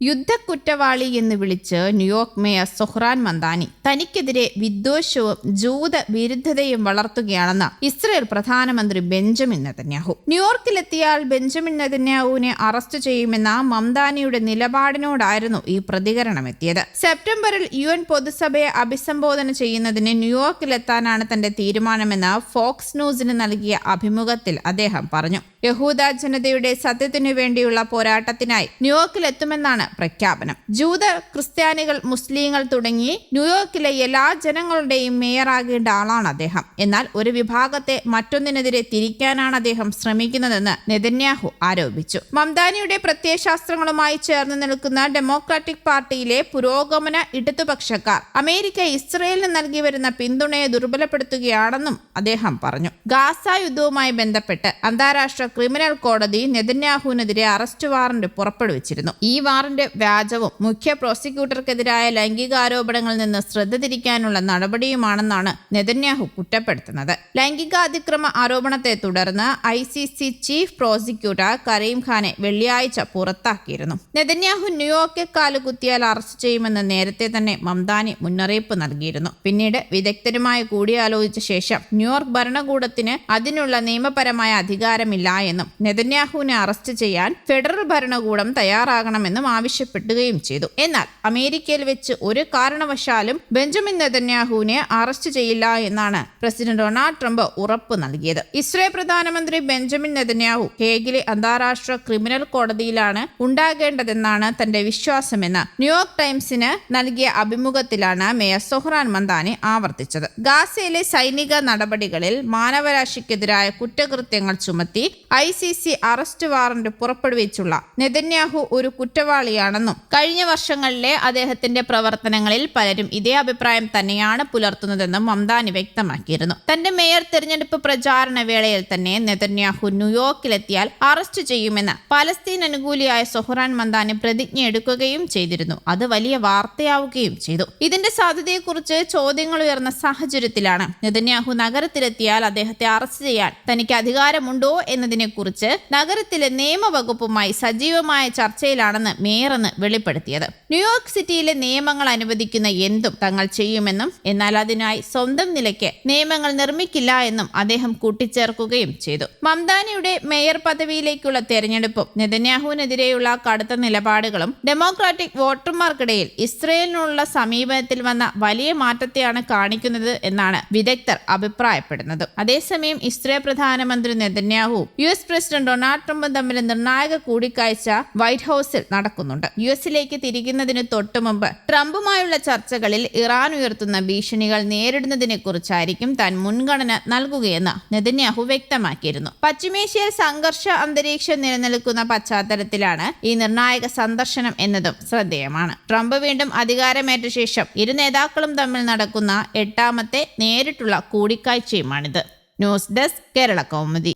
യുദ്ധക്കുറ്റവാളി എന്ന് വിളിച്ച് New York mayor Zohran Mamdani തനിക്കെതിരെ വിദ്വേഷവും ജൂത വിരുദ്ധതയും വളർത്തുകയാണെന്ന് ഇസ്രയേൽ പ്രധാനമന്ത്രി ബെഞ്ചമിൻ നെതന്യാഹു. ന്യൂയോർക്കിലെത്തിയാൽ ബെഞ്ചമിൻ നെതന്യാഹുവിനെ അറസ്റ്റ് ചെയ്യുമെന്ന മംദാനിയുടെ നിലപാടിനോടായിരുന്നു ഈ പ്രതികരണമെത്തിയത്. സെപ്റ്റംബറിൽ UN പൊതുസഭയെ അഭിസംബോധന ചെയ്യുന്നതിന് ന്യൂയോർക്കിലെത്താനാണ് തന്റെ തീരുമാനമെന്ന് ഫോക്സ് ന്യൂസിന് നൽകിയ അഭിമുഖത്തിൽ അദ്ദേഹം പറഞ്ഞു. യഹൂദ ജനതയുടെ സത്യത്തിനു വേണ്ടിയുള്ള പോരാട്ടത്തിനായി ന്യൂയോർക്കിലെത്തുമെന്നാണ് പ്രഖ്യാപനം. ജൂത, ക്രിസ്ത്യാനികൾ, മുസ്ലിങ്ങൾ തുടങ്ങി ന്യൂയോർക്കിലെ എല്ലാ ജനങ്ങളുടെയും മേയറാകേണ്ട ആളാണ് അദ്ദേഹം. എന്നാൽ ഒരു വിഭാഗത്തെ മറ്റൊന്നിനെതിരെ തിരിക്കാനാണ് അദ്ദേഹം ശ്രമിക്കുന്നതെന്ന് നെതന്യാഹു ആരോപിച്ചു. മംദാനിയുടെ പ്രത്യയശാസ്ത്രങ്ങളുമായി ചേർന്ന് നിൽക്കുന്ന ഡെമോക്രാറ്റിക് പാർട്ടിയിലെ പുരോഗമന ഇടതുപക്ഷക്കാർ അമേരിക്ക ഇസ്രയേലിന് നൽകി വരുന്ന പിന്തുണയെ ദുർബലപ്പെടുത്തുകയാണെന്നും അദ്ദേഹം പറഞ്ഞു. ഗാസ യുദ്ധവുമായി ബന്ധപ്പെട്ട് അന്താരാഷ്ട്ര ക്രിമിനൽ കോടതി നെതന്യാഹുവിനെതിരെ അറസ്റ്റ് വാറന്റ് പുറപ്പെടുവിച്ചിരുന്നു. ഈ വാറന്റ് വ്യാജവും മുഖ്യ പ്രോസിക്യൂട്ടർക്കെതിരായ ലൈംഗികാരോപണങ്ങളിൽ നിന്ന് ശ്രദ്ധ തിരിക്കാനുള്ള നടപടിയുമാണെന്നാണ് നെതന്യാഹു കുറ്റപ്പെടുത്തുന്നത്. ലൈംഗികാതിക്രമ ആരോപണത്തെ തുടർന്ന് ICC ചീഫ് പ്രോസിക്യൂട്ടർ കരീം ഖാനെ വെള്ളിയാഴ്ച പുറത്താക്കിയിരുന്നു. നെതന്യാഹു ന്യൂയോർക്കിൽ കാലുകുത്തിയാൽ അറസ്റ്റ് ചെയ്യുമെന്ന് നേരത്തെ തന്നെ മംദാനി മുന്നറിയിപ്പ് നൽകിയിരുന്നു. പിന്നീട് വിദഗ്ധരുമായി കൂടിയാലോചിച്ച ശേഷം ന്യൂയോർക്ക് ഭരണകൂടത്തിന് അതിനുള്ള നിയമപരമായ അധികാരമില്ല എന്നും നെതന്യാഹുവിനെ അറസ്റ്റ് ചെയ്യാൻ ഫെഡറൽ ഭരണകൂടം തയ്യാറാകണമെന്നും ആവശ്യപ്പെടുകയും ചെയ്തു. എന്നാൽ അമേരിക്കയിൽ വെച്ച് ഒരു കാരണവശാലും ബെഞ്ചമിൻ നെതന്യാഹുവിനെ അറസ്റ്റ് ചെയ്യില്ല എന്നാണ് പ്രസിഡന്റ് ഡൊണാൾഡ് ട്രംപ് ഉറപ്പ് നൽകിയത്. ഇസ്രയേൽ പ്രധാനമന്ത്രി ബെഞ്ചമിൻ നെതന്യാഹു ഹേഗിലെ അന്താരാഷ്ട്ര ക്രിമിനൽ കോടതിയിലാണ് ഉണ്ടാകേണ്ടതെന്നാണ് തന്റെ വിശ്വാസമെന്ന് ന്യൂയോർക്ക് ടൈംസിന് നൽകിയ അഭിമുഖത്തിലാണ് മേയർ സൊഹ്റാൻ മംദാനി ആവർത്തിച്ചത്. ഗാസയിലെ സൈനിക നടപടികളിൽ മാനവരാശിക്കെതിരായ കുറ്റകൃത്യങ്ങൾ ചുമത്തി ICC അറസ്റ്റ് വാറന്റ് പുറപ്പെടുവിച്ചുള്ള നെതന്യാഹു ഒരു കുറ്റവാളിയാണെന്നും കഴിഞ്ഞ വർഷങ്ങളിലെ അദ്ദേഹത്തിന്റെ പ്രവർത്തനങ്ങളിൽ പലരും ഇതേ അഭിപ്രായം തന്നെയാണ് പുലർത്തുന്നതെന്നും മംദാനി വ്യക്തമാക്കിയിരുന്നു. തന്റെ മേയർ തെരഞ്ഞെടുപ്പ് പ്രചാരണ വേളയിൽ തന്നെ നെതന്യാഹു ന്യൂയോർക്കിലെത്തിയാൽ അറസ്റ്റ് ചെയ്യുമെന്ന് പലസ്തീൻ അനുകൂലിയായ സൊഹ്റാൻ മംദാനി പ്രതിജ്ഞ എടുക്കുകയും ചെയ്തിരുന്നു. അത് വലിയ വാർത്തയാവുകയും ചെയ്തു. ഇതിന്റെ സാധ്യതയെക്കുറിച്ച് ചോദ്യങ്ങൾ ഉയർന്ന സാഹചര്യത്തിലാണ് നെതന്യാഹു നഗരത്തിലെത്തിയാൽ അദ്ദേഹത്തെ അറസ്റ്റ് ചെയ്യാൻ തനിക്ക് അധികാരമുണ്ടോ എന്നതിനെക്കുറിച്ച് നഗരത്തിലെ നിയമവകുപ്പുമായി സജീവമായ ചർച്ചയിലാണെന്ന് മേയറെന്ന് വെളിപ്പെടുത്തിയത്. ന്യൂയോർക്ക് സിറ്റിയിലെ നിയമങ്ങൾ അനുവദിക്കുന്ന എന്തും തങ്ങൾ ചെയ്യുമെന്നും എന്നാൽ അതിനായി സ്വന്തം നിലയ്ക്ക് നിയമങ്ങൾ നിർമ്മിക്കില്ല എന്നും അദ്ദേഹം കൂട്ടിച്ചേർക്കുകയും ചെയ്തു. മംദാനിയുടെ മേയർ പദവിയിലേക്കുള്ള തെരഞ്ഞെടുപ്പും നെതന്യാഹുവിനെതിരെയുള്ള കടുത്ത നിലപാടുകളും ഡെമോക്രാറ്റിക് വോട്ടർമാർക്കിടയിൽ ഇസ്രയേലിനുള്ള സമീപനത്തിൽ വന്ന വലിയ മാറ്റത്തെയാണ് കാണിക്കുന്നത് എന്നാണ് വിദഗ്ധർ അഭിപ്രായപ്പെടുന്നത്. അതേസമയം ഇസ്രയേൽ പ്രധാനമന്ത്രി നെതന്യാഹു US പ്രസിഡന്റ് ഡൊണാൾഡ് ട്രംപും തമ്മിൽ നിർണായക കൂടിക്കാഴ്ച വൈറ്റ് ഹൌസിൽ നടക്കുന്നുണ്ട്. US-ലേക്ക് തിരിക്കുന്നതിന് തൊട്ടു മുമ്പ് ട്രംപുമായുള്ള ചർച്ചകളിൽ ഇറാൻ ഉയർത്തുന്ന ഭീഷണികൾ നേരിടുന്നതിനെ കുറിച്ചായിരിക്കും താൻ മുൻഗണന നൽകുകയെന്ന് നെതന്യാഹു വ്യക്തമാക്കിയിരുന്നു. പശ്ചിമേഷ്യയിൽ സംഘർഷ അന്തരീക്ഷം നിലനിൽക്കുന്ന പശ്ചാത്തലത്തിലാണ് ഈ നിർണായക സന്ദർശനം എന്നതും ശ്രദ്ധേയമാണ്. ട്രംപ് വീണ്ടും അധികാരമേറ്റ ശേഷം ഇരു നേതാക്കളും തമ്മിൽ നടക്കുന്ന 8ാമത്തെ നേരിട്ടുള്ള കൂടിക്കാഴ്ചയുമാണിത്. News desk Kerala Kaumudi.